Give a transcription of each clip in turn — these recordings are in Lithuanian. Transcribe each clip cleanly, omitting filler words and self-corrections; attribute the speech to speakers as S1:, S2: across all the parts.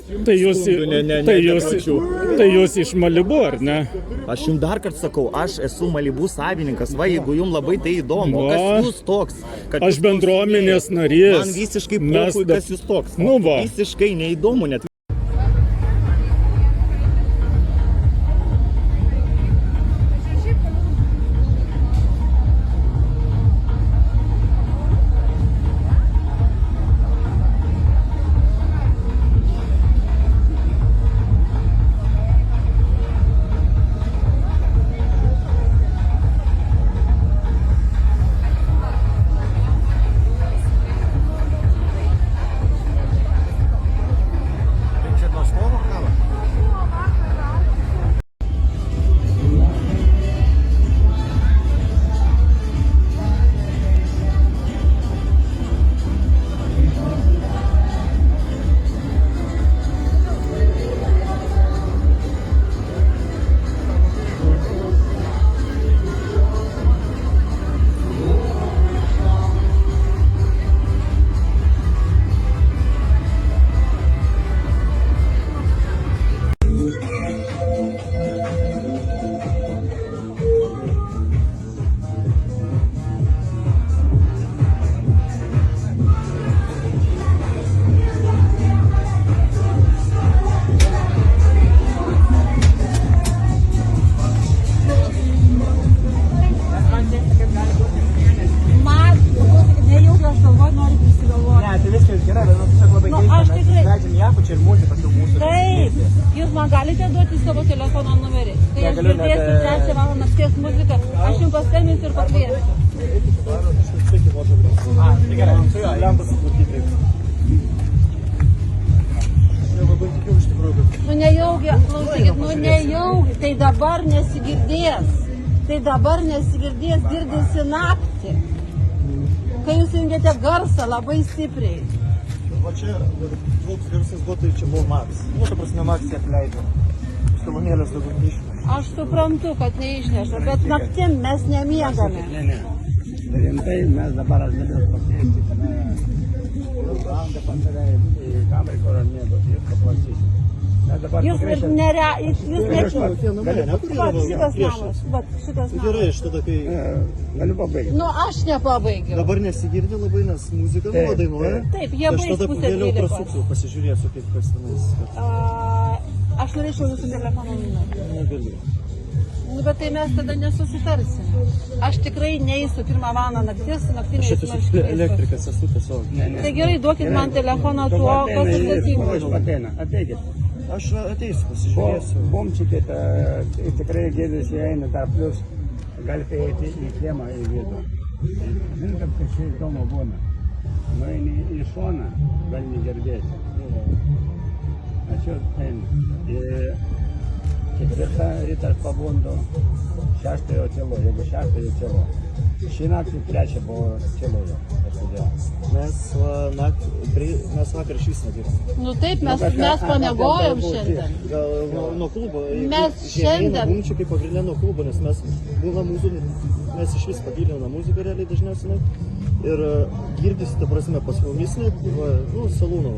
S1: Tai jūs iš Malibu, ar ne?
S2: Aš jums dar kartą sakau, aš esu Malibu savininkas, va, jeigu jums labai tai įdomu, kas jūs toks?
S1: Aš bendruomenės narys.
S2: Man visiškai pokui, kas jūs toks.
S1: Nu va.
S2: Visiškai neįdomu net.
S3: Jūs man galite duoti savo telefono numerį. Kai aš girdėsiu 3 valandą nakties muziką, aš jums paskambinsiu ir pakviesiu. Nu nejaugi, klausykit, nu nejaugi, tai dabar nesigirdės. Tai dabar nesigirdės, girdisi naktį. Kai jūs jungiate garsą labai stipriai.
S4: Va čia toks garsas buvo, tai čia buvo Max. Nu, ta prasme, Max ją apleido. Salonėlės daugiau neišneša.
S3: Aš suprantu, kad neišneša, bet naktim mes nemiegame.
S5: Ne. Rimtai mes dabar aš galiu pakviesti tame valandą pas tave į kamerą, kur aš mėgau, jūs paklausysite.
S3: Jūs nečiūrite. Šitas namas, šitas namas.
S4: Gerai, aš tada kai...
S5: Galiu pabaigti.
S3: Nu, aš nepabaigiu.
S4: Dabar nesigirdi labai, nes muzika buvo dainuoja.
S3: Taip, jie baigs pusę 12.
S4: Aš tada vėliau prasuksiu, pasižiūrėsiu, kaip kas tenais.
S3: Aš norėčiau jūsų telefono numerį.
S4: Negaliu.
S3: Nu, bet tai mes tada nesusitarsime. Aš tikrai neįsiu 1 valandą nakties, naktiniais
S4: Aš esu elektrikas, esu tiesiog.
S3: Tai gerai, duokit man telefoną tuo, kas atsakingas.
S5: Ateikit.
S4: Aš ateisiu, pasižiūrėsiu.
S5: Bomčikite, tikrai girdisi eina dar plius, galite eiti į kiemą į vidų. Žinot, kad čia įdomu būna. Nueini į šoną, gali negirdėti. Aš jau einu. 4 rytą aš pabundu, 6 jau tylu, jeigu 6 jau tylu. Šį naktį 3 buvo tylu jau.
S4: Mes vakar iš vis nedirbame.
S3: Nu taip, mes pamiegojom šiandien.
S4: Gal nuo klubo.
S3: Mes šiandien.
S4: Būnčiai kaip pagrindė nuo klubo, nes mes būna mūsų, mes iš vis pagiliname muziką realiai dažniausiai. Ir girdisi, ta prasme, pas mumis, nu, salūno,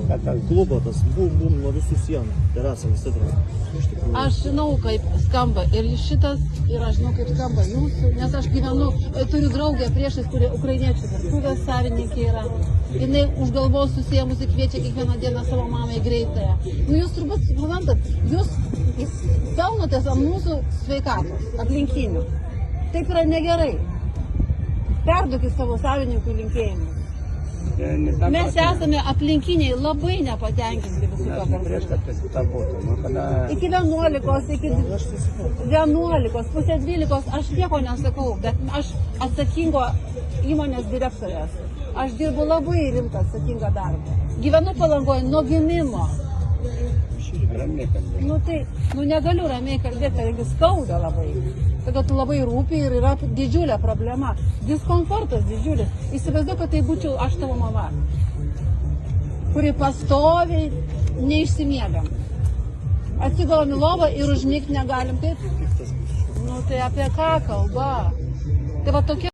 S4: klubo tas, bum, nuo visų sienų, terasą visi atrodo.
S3: Aš žinau, kaip skamba ir šitas, ir aš žinau, kaip skamba jūsų, nes aš gyvenu, turiu draugę priešais, kuri ukrainiečių virtuvės savininkė yra. Jinai už galvos susiemusi kviečia kiekvieną dieną savo mamą į greitąją. Nu, jūs turbūt suprantat, jūs pelnotės ant mūsų sveikatos, aplinkinių. Taip yra negerai. Perduokit savo savininkų linkėjimus. Mes esame aplinkiniai labai nepatenkinti visų iki 11, pusė 12, aš nieko nesakau, bet aš atsakingo įmonės direktorės. Aš dirbu labai rimtą atsakingą darbą. Gyvenu Palangoje nuo gimimo. Nu tai, negaliu ramiai kalbėti, kadangi skauda labai. Tada tu labai rūpi ir yra didžiulė problema. Diskomfortas didžiulis. Įsivaizduoju, kad tai būčiau aš tavo mama, kuri pastoviai neišsimiegam. Atsigulom į lovą ir užmigti negalim. Taip? Nu tai apie ką kalba? Tai va tokia